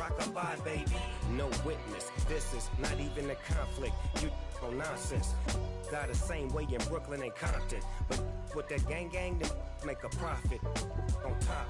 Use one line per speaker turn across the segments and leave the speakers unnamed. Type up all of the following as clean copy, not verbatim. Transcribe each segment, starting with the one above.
rock-a-bye, baby. No witness. This is not even a conflict. You on nonsense. Got the same way in Brooklyn and Compton. But with that gang, they make a profit. On top,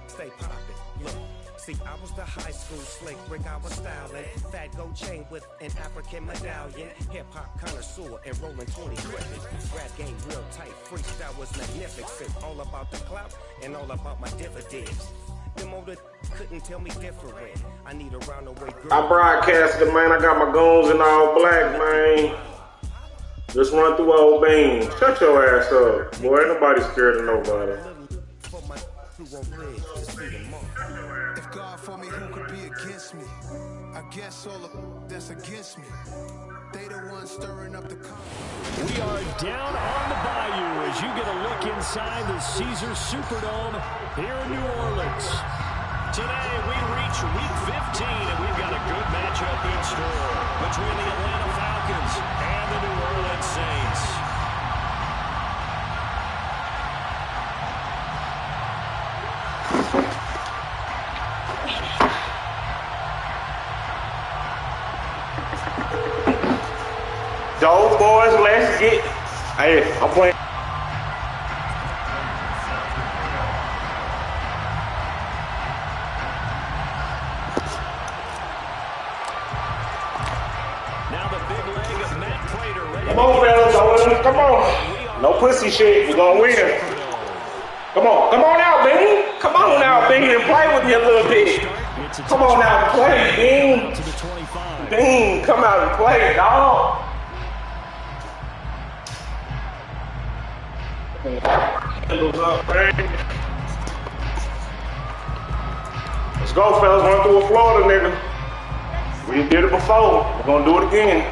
stay poppin'. Look. See, I was the high school slick Rick, I was styling. Fat gold chain with an African medallion. Hip-hop connoisseur and rolling 20 gripping. Rap game real tight, freestyle was magnificent. All about the clout and all about my dividends. Them older couldn't tell me different. I need a roundaway girl.
I broadcasted, man. I got my goons in all black, man. Just run through old beans. Shut your ass up. Boy, ain't nobody scared of nobody.
If God for me, who could be against me? I guess all of that's against me. They the ones stirring up the conflict.
We are down on the bayou as you get a look inside the Caesars Superdome here in New Orleans. Today we reach week 15 and we've got a good matchup in store between the Atlanta Falcons and the New Orleans Saints.
Those boys, let's get. Hey, I'm playing.
Now the big leg of Matt Prater.
Come on, fellas, come on. No pussy shit. We're gonna win. Come on out, Bean. Come on out, Bean, and play with me a little bit. Come on out and play, Bean. Bean, come out and play, dog. Let's go, fellas. Run through a Florida, nigga. We did it before. We're gonna do it again.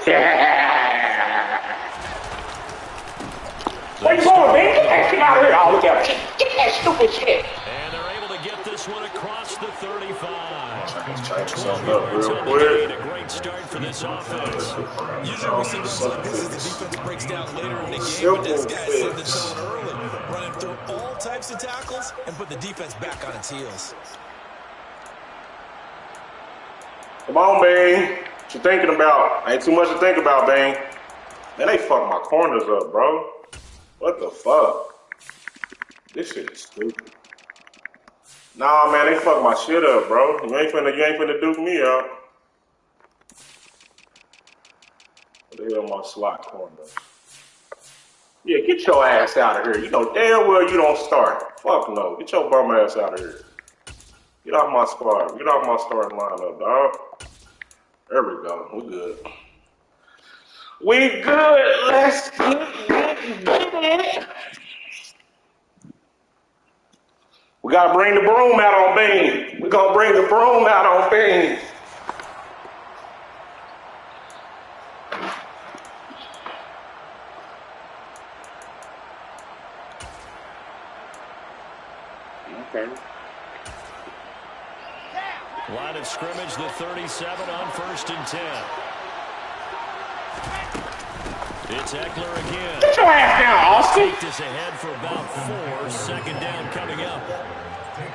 Yeah. Where you going, man? Get that shit out of here. Oh, look at that. Get that stupid shit.
And they're able to get this one across the 35.
Let's change something up real quick.
A great start for this offense.
Usually we see those like this as the defense breaks down later in the game, but this guy set the tone early, running through all types of tackles and put the defense back on its heels.
Come on, Bang. What you thinking about? Ain't too much to think about, Bang. Man, they fucked my corners up, bro. What the fuck? This shit is stupid. Nah, man, they fucked my shit up, bro. You ain't finna duke me up. They on my slot corner. Yeah, get your ass out of here. You know damn well you don't start. Fuck no. Get your bum ass out of here. Get off my squad. Get off my starting lineup, dog. There we go. We good. We good. Let's get it. We gotta bring the broom out on Bean. We gonna bring the broom out on Bean. Okay.
Line of scrimmage, the 37 on 1st and 10. It's Eckler again.
Get your ass down, Austin.
Take this ahead for about 4. Second down coming up.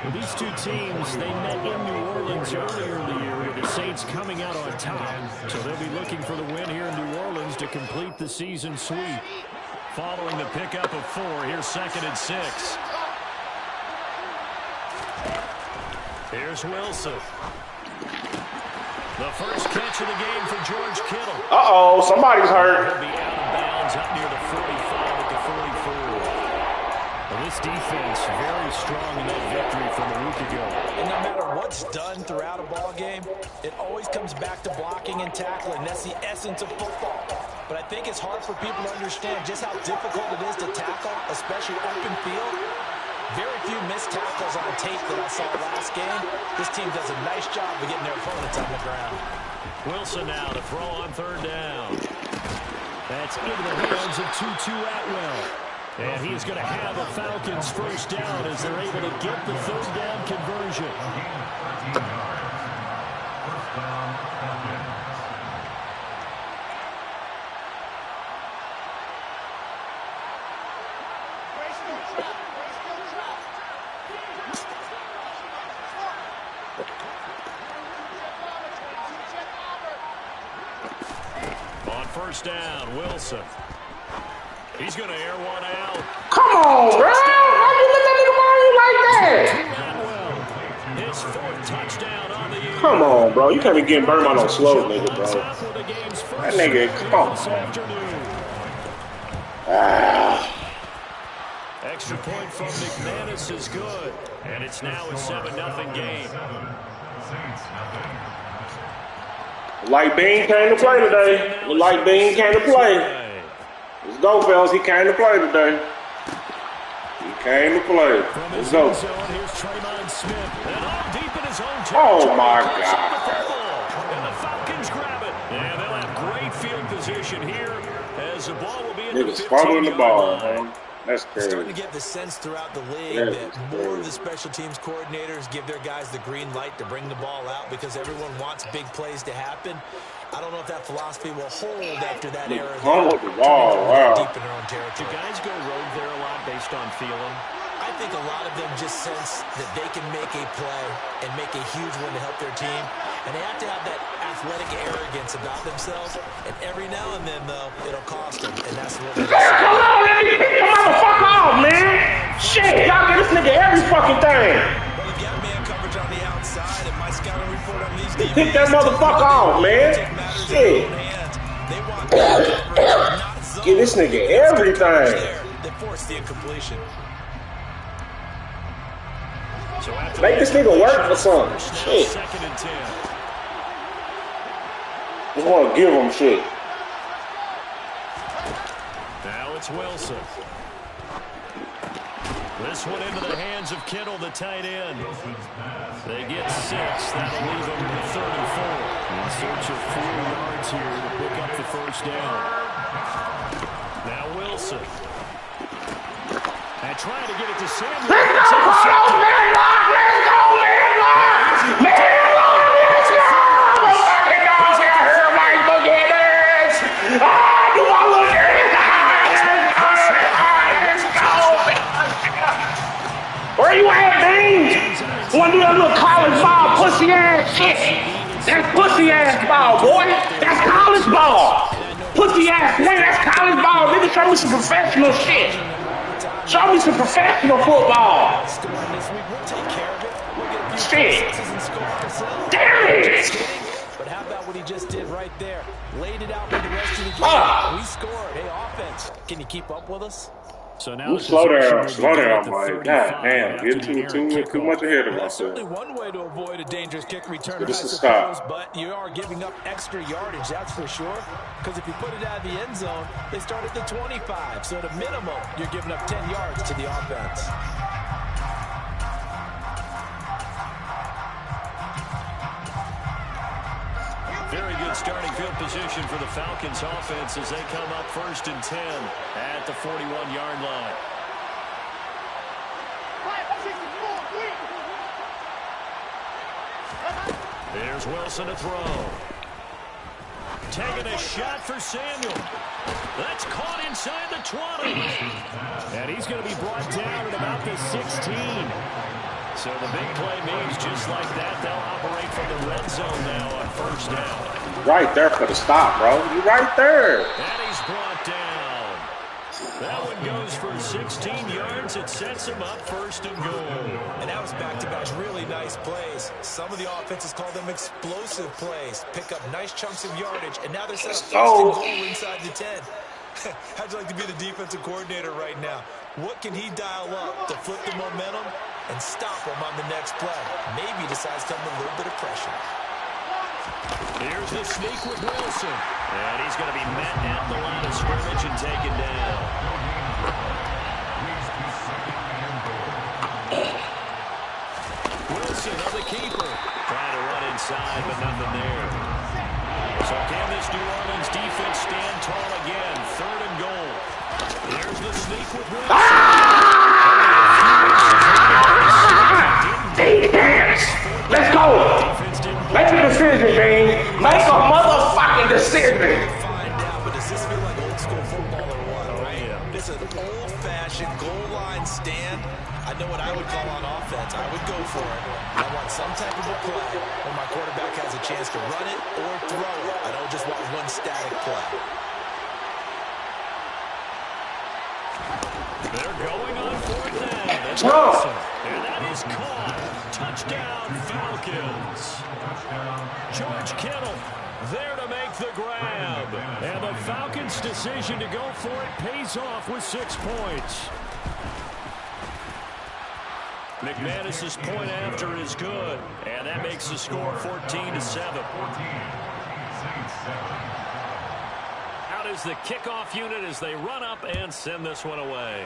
Well, these two teams, they met in New Orleans earlier in the year with the Saints coming out on top. So they'll be looking for the win here in New Orleans to complete the season sweep. Following the pickup of 4, here's 2nd and 6. Here's Wilson. The first catch of the game for George Kittle.
Uh-oh, somebody's hurt.
He'll be out of bounds up near the 45 at the 44. Well, this defense very strong in that victory from a week ago.
And no matter what's done throughout a ball game, it always comes back to blocking and tackling. That's the essence of football. But I think it's hard for people to understand just how difficult it is to tackle, especially open field. Very few missed tackles on tape that I saw last game. This team does a nice job of getting their opponents on the ground.
Wilson now to throw on 3rd down. That's into the hands of Tutu Atwell. And he's going to have a Falcons first down as they're able to get the 3rd down conversion. first down. Wilson. He's going to air one out.
Come on, bro. Why you let that nigga ball you like that?
His 4th touchdown on the year.
Come on, bro. You can't be getting burned by no slow nigga, bro. That nigga, come on.
Extra point from McManus is good. And it's now a 7-0 game.
Light Bean came to play today. The Light Bean came to play. Let's go, fellas. He came to play today. He came to play. Let's go. Oh, my God.
And the Falcons grab it. And they'll have great field position here as the ball will be in
niggas fumbling the ball, man. That's crazy.
Starting to get the sense throughout the league that more of the special teams coordinators give their guys the green light to bring the ball out because everyone wants big plays to happen. I don't know if that philosophy will hold after that era.
With the ball, wow.
Deep in their own territory.
Do guys go rogue there a lot based on feeling?
I think a lot of them just sense that they can make a play and make a huge one to help their team. And they have to have that athletic arrogance about themselves. And every now and then, though, it'll cost them. And that's what
come on, let me pick the motherfucker off, man. Shit, y'all get this nigga every fucking thing.
Well, if you have man coverage on the outside and my scouting report on these DBs,
pick that motherfucker off, man. Shit.
They want coverage, not zone.
Get this nigga everything.
They force the incompletion.
So
make this nigga work for something. Shit.
2nd and 10.
Just want to give him shit.
Now it's Wilson. This one into the hands of Kittle, the tight end. They get 6. That'll leave them 3rd and 4. In search of 4 yards here to pick up the first down. Now Wilson. And trying to get it to Samuel.
Let's go, man! Let's go, man! Let's go! Where you at, Beans? Wanna do that little college ball pussy ass shit? That's pussy ass ball, boy. That's college ball. Pussy ass nigga, that's college ball. Nigga, show me some professional shit. Show me some professional football. Shit. Damn it.
But how about what he just did right there? Laid it out for the rest of the game. We scored. Hey, offense, can you keep up with us?
So now
slow down, Mike. God damn, get too much ahead of myself.
Certainly one way to avoid a dangerous kick return,
this is stop.
But you are giving up extra yardage, that's for sure. Because if you put it out of the end zone, they start at the 25. So at a minimum, you're giving up 10 yards to the offense.
Very good starting field position for the Falcons offense as they come up 1st and 10 at the 41-yard line. There's Wilson to throw. Taking a shot for Samuel. That's caught inside the 20. And he's going to be brought down at about the 16. So the big play means just like that, they'll operate from the red zone now on 1st down.
Right there for the stop, bro. You right there.
And he's brought down. That one goes for 16 yards. It sets him up 1st and goal.
And that was back-to-back really nice plays. Some of the offenses call them explosive plays. Pick up nice chunks of yardage, and now they're set up 1st and goal inside the 10. How'd you like to be the defensive coordinator right now? What can he dial up to flip the momentum and stop him on the next play? Maybe he decides to come with a little bit of pressure.
Here's the sneak with Wilson. And he's going to be met at the line of scrimmage and taken down. Wilson on the keeper. Trying to run inside, but nothing there. So can this New Orleans defense stand tall again? 3rd and goal. Here's the sneak with Wilson.
Defense! Let's go! Make a decision, man. Make a motherfucking decision.
Find out, but does this feel like old school football or what, right? This is an old-fashioned goal line stand. I know what I would call on offense. I would go for it. I want some type of a play where my quarterback has a chance to run it or throw it. I don't just want one static play.
toss-up. And that is caught. Touchdown, Falcons. George Kittle there to make the grab. And the Falcons' decision to go for it pays off with 6 points. McManus's point after is good. And that makes the score 14-7. Out is the kickoff unit as they run up and send this one away.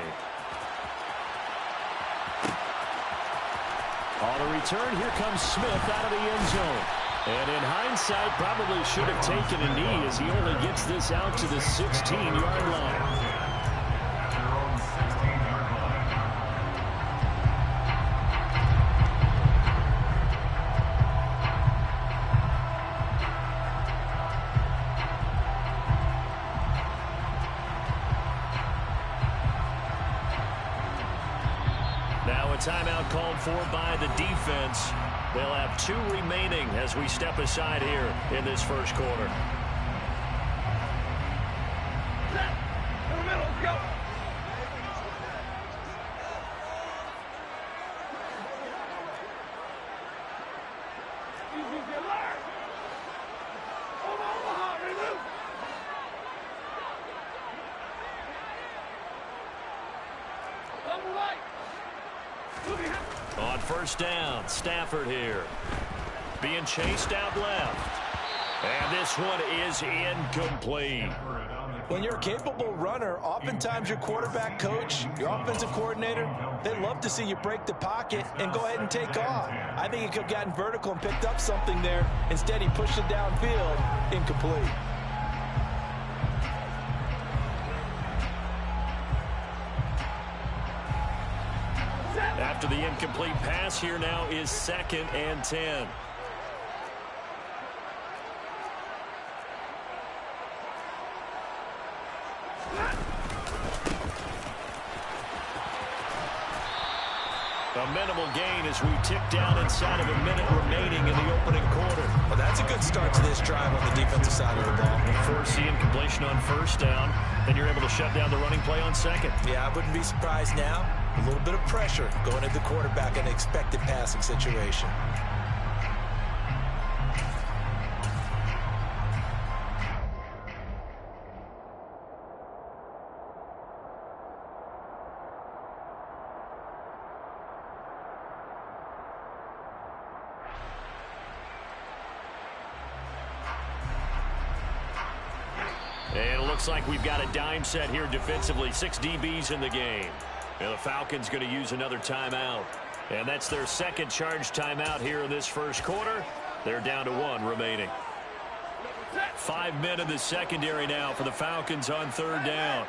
On the return, here comes Smith out of the end zone. And in hindsight, probably should have taken a knee as he only gets this out to the 16-yard line. Now a timeout called for by the defense. They'll have 2 remaining as we step aside here in this first quarter. On first down, Stafford here. Being chased out left. And this one is incomplete.
When you're a capable runner, oftentimes your quarterback coach, your offensive coordinator, they love to see you break the pocket and go ahead and take off. I think he could have gotten vertical and picked up something there. Instead, he pushed it downfield, incomplete.
After the incomplete pass, here now is 2nd and 10. A minimal gain as we tick down inside of a minute remaining in the opening quarter.
Well, that's a good start to this drive on the defensive side of the ball.
Force the incompletion on first down, then you're able to shut down the running play on second.
Yeah, I wouldn't be surprised now. A little bit of pressure going at the quarterback in an expected passing situation.
And it looks like we've got a dime set here defensively. 6 DBs in the game. And the Falcons going to use another timeout. And that's their second charge timeout here in this first quarter. They're down to 1 remaining. 5 men in the secondary now for the Falcons on third down.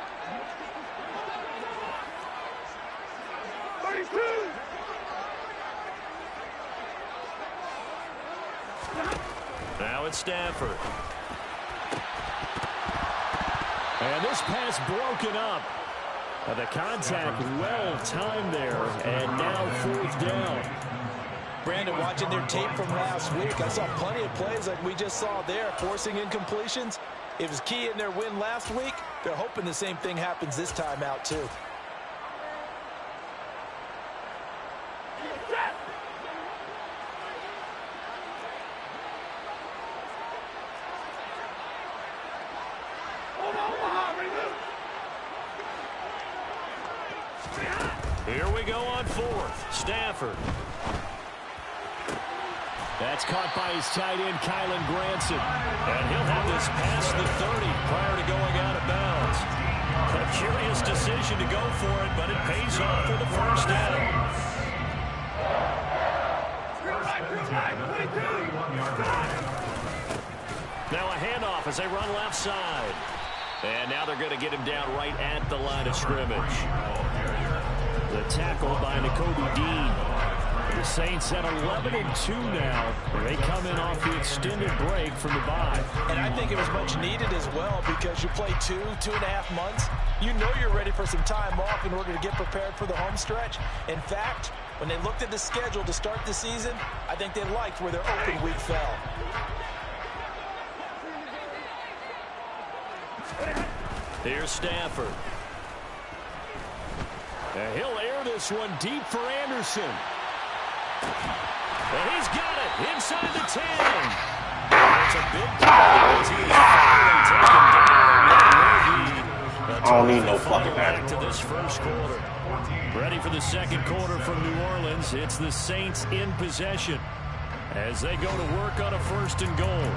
Now it's Stafford. And this pass broken up. The contact well timed there, and now 4th down.
Brandon, watching their tape from last week, I saw plenty of plays like we just saw there, forcing incompletions. It was key in their win last week. They're hoping the same thing happens this time out, too.
Here we go on 4th. Stafford. That's caught by his tight end, Kylan Granson. And he'll have this past the 30 prior to going out of bounds. A curious decision to go for it, but it pays off for the first down. Now a handoff as they run left side. And now they're going to get him down right at the line of scrimmage. The tackle by Nakobe Dean. The Saints at 11-2 now. They come in off the extended break from the bye.
And I think it was much needed as well because you play 2.5 months. You know you're ready for some time off in order to get prepared for the home stretch. In fact, when they looked at the schedule to start the season, I think they liked where their open week fell.
Here's Stafford. And he'll air this one deep for Anderson. And he's got it inside the 10. It's a big play as he is finally taken down.
I don't need no fucking
back to this first quarter. Ready for the second quarter from New Orleans. It's the Saints in possession as they go to work on a 1st and goal.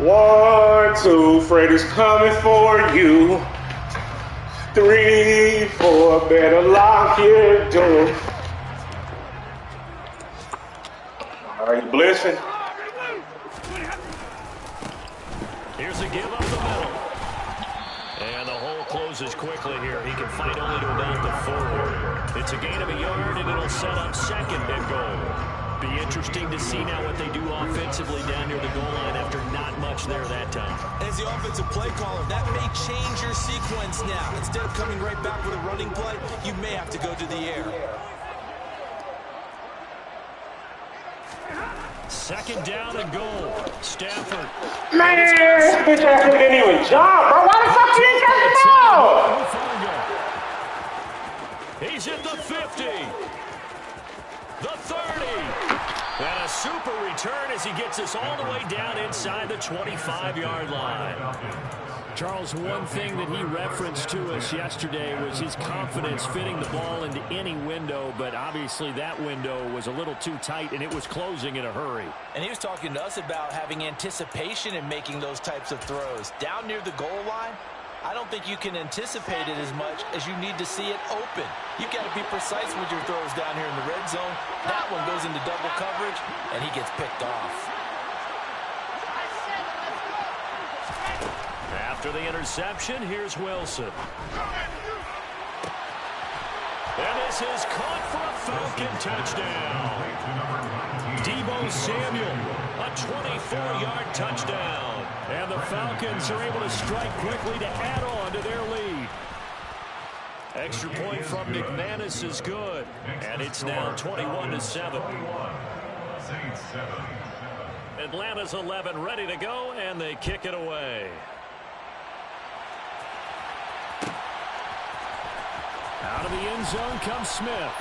1, 2, Freddy's coming for you. 3, 4, better lock your door. Are you blessing?
Here's a give up the middle. And the hole closes quickly here. He can fight only to about the 4. It's a gain of a yard, and it'll set up 2nd and goal. Be interesting to see now what they do offensively down near the goal line after not much there that time.
As the offensive play caller, that may change your sequence now. Instead of coming right back with a running play, you may have to go to the air.
2nd down and goal. Stafford.
Man, this bitch ass nigga didn't even jump, bro. Why the fuck you didn't catch the ball?
He's at the 50. The 30. And a super return as he gets us all the way down inside the 25-yard line. Charles, one thing that he referenced to us yesterday was his confidence fitting the ball into any window, but obviously that window was a little too tight, and it was closing in a hurry.
And he was talking to us about having anticipation in making those types of throws. Down near the goal line, I don't think you can anticipate it as much as you need to see it open. You've got to be precise with your throws down here in the red zone. That one goes into double coverage, and he gets picked off.
After the interception, here's Wilson. And this is caught for a Falcon touchdown. Deebo Samuel, a 24-yard touchdown. And the Falcons are able to strike quickly to add on to their lead. Extra point from McManus is good. And it's now 21-7. Atlanta's 11 ready to go, and they kick it away. Out of the end zone comes Smith.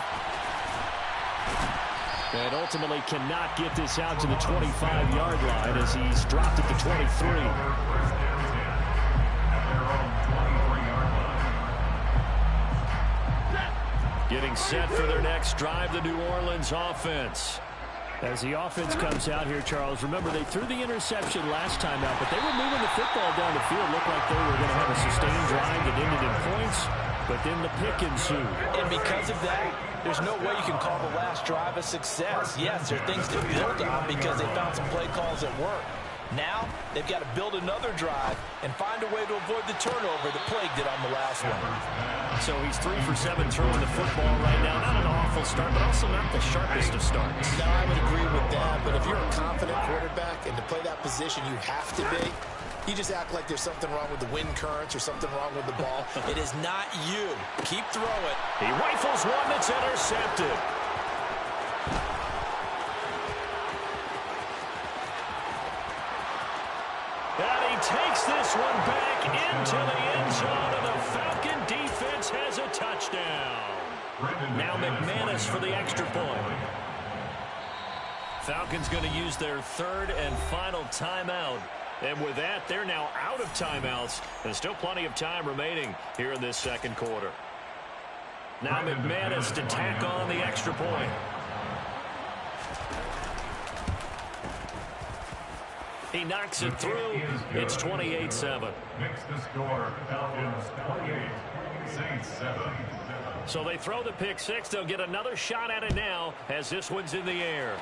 And ultimately cannot get this out to the 25-yard line as he's dropped at the 23. Getting set for their next drive, the New Orleans offense. As the offense comes out here, Charles, remember they threw the interception last time out, but they were moving the football down the field. Looked like they were going to have a sustained drive that ended in points, but then the pick ensued.
And because of that, there's no way you can call the last drive a success. Yes, there are things to build on because they found some play calls that work. Now, they've got to build another drive and find a way to avoid the turnover that plagued it on the last one.
So he's 3 for 7 throwing the football right now. Not an awful start, but also not the sharpest of starts.
No, I would agree with that, but if you're a confident quarterback and to play that position you have to be, you just act like there's something wrong with the wind currents or something wrong with the ball.
It is not you. Keep throwing.
He rifles one that's intercepted. And he takes this one back into the end zone, and the Falcon defense has a touchdown. Now McManus for the extra point. Falcons going to use their 3rd and final timeout. And with that, they're now out of timeouts. There's still plenty of time remaining here in this second quarter. Now McManus to tack on the extra point. He knocks it through. It's 28-7.
Makes the score Falcons 28, Saints 7.
So they throw the pick six. They'll get another shot at it now as this one's in the air.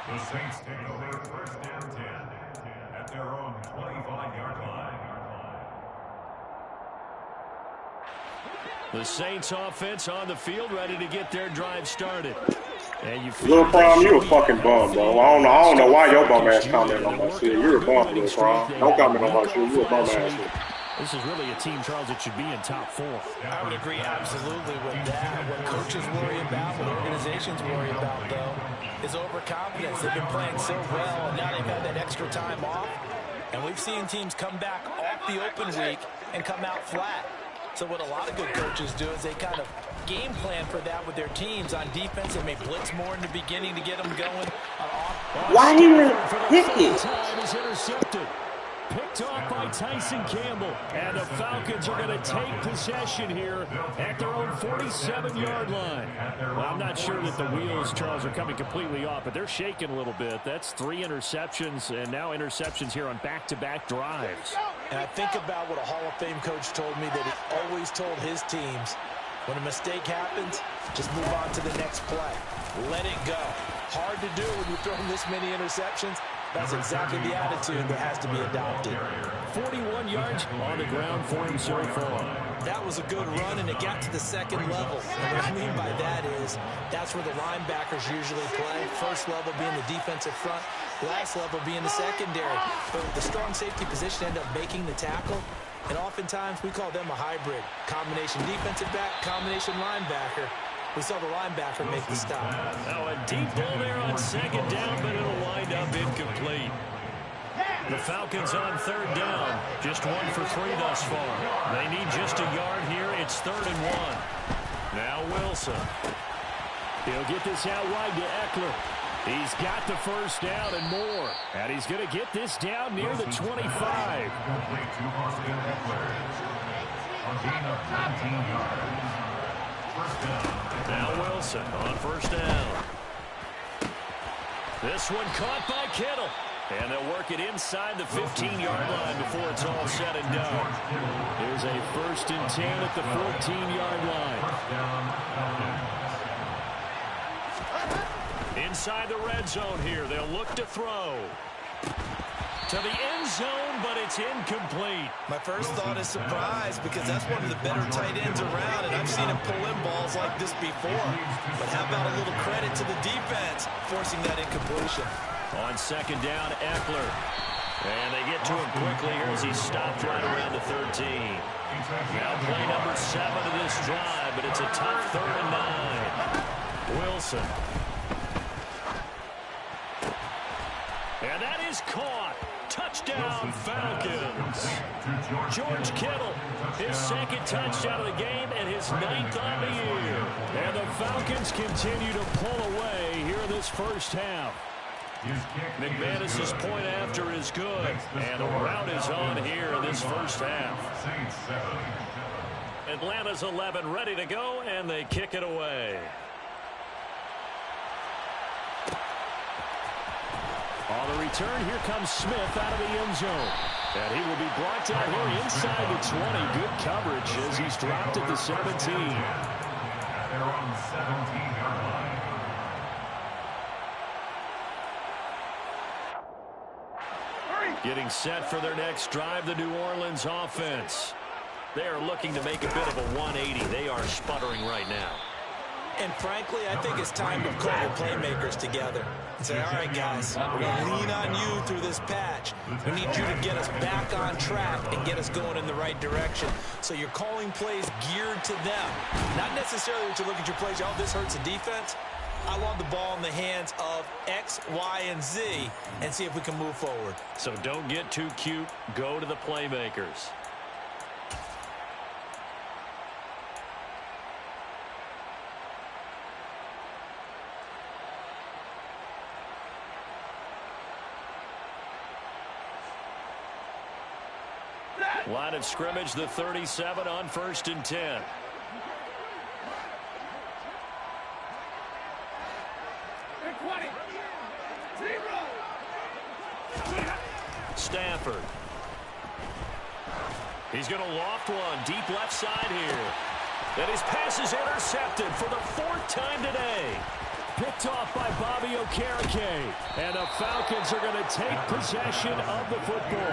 The Saints take over 1st and 10 at their own 25-yard line.
The Saints offense on the field ready to get their drive started. And you
Lil Prom, you a fucking bum, bro. I don't know why your bum ass comment on my shit. You're a bum, Lil Prom. Don't comment on my shit. You a bum ass.
This is really a team, Charles, that should be in top 4.
I would agree absolutely with that. What coaches worry about, what organizations worry about, though, is overconfidence. They've been playing so well, and now they've had that extra time off, And we've seen teams come back off the open week and come out flat. So what a lot of good coaches do is they kind of game plan for that with their teams. On defense, they may blitz more in the beginning to get them going.
Why didn't he pick it?
Time is intercepted. Picked off by Tyson Campbell. And the Falcons are going to take possession here at their own 47-yard line. Well, I'm not sure that the wheels, Charles, are coming completely off, but they're shaking a little bit. That's 3 interceptions, and now interceptions here on back-to-back drives.
And I think about what a Hall of Fame coach told me that he always told his teams, when a mistake happens, just move on to the next play. Let it go. Hard to do when you're throwing this many interceptions. That's exactly the attitude that has to be adopted.
41 yards on the ground for him so far.
That was a good run, and it got to the second level. And what I mean by that is that's where the linebackers usually play. First level being the defensive front, last level being the secondary. But the strong safety position end up making the tackle. And oftentimes we call them a hybrid. Combination defensive back, combination linebacker. We saw the linebacker make the stop.
Now a deep ball there on second down, but it'll wind up incomplete. The Falcons on third down. Just 1 for 3 thus far. They need just a yard here. It's 3rd and 1. Now Wilson. He'll get this out wide to Eckler. He's got the first down and more. And he's going to get this down near the 25.
Complete to Austin Eckler. A gain of 19 yards. First down.
Now Wilson on first down. This one caught by Kittle. And they'll work it inside the 15-yard line before it's all said and done. Here's a 1st and 10 at the 14-yard line. Inside the red zone here. They'll look to throw. To the end zone, but it's incomplete.
My first thought is surprise, because that's one of the better tight ends around, and I've seen him pull in balls like this before. But how about a little credit to the defense forcing that incompletion?
On second down, Eckler. And they get to him quickly here as he stopped right around the 13. Now play number 7 of this drive, but it's a tough 3rd and 9. Wilson. And that is caught. Touchdown, Falcons. George Kittle, his 2nd touchdown of the game and his 9th on the year. And the Falcons continue to pull away here in this first half. McManus's point after is good, and the route is on here in this first half. Atlanta's 11 ready to go, and they kick it away. On the return, here comes Smith out of the end zone. And he will be brought down here inside the 20. Good coverage as he's dropped at the 17.
They're on the 17-yard line.
Getting set for their next drive, the New Orleans offense. They are looking to make a bit of a 180. They are sputtering right now.
And frankly, I think it's time to call the playmakers together and say, all right, guys, we're going to lean on you through this patch. We need you to get us back on track and get us going in the right direction. So you're calling plays geared to them. Not necessarily that you look at your plays, oh, this hurts the defense. I want the ball in the hands of X, Y, and Z and see if we can move forward.
So don't get too cute. Go to the playmakers. Line of scrimmage, the 37 on 1st and 10. Stafford. He's going to loft one deep left side here. And his pass is intercepted for the 4th time today. Picked off by Bobby Okereke. And the Falcons are going to take possession of the football.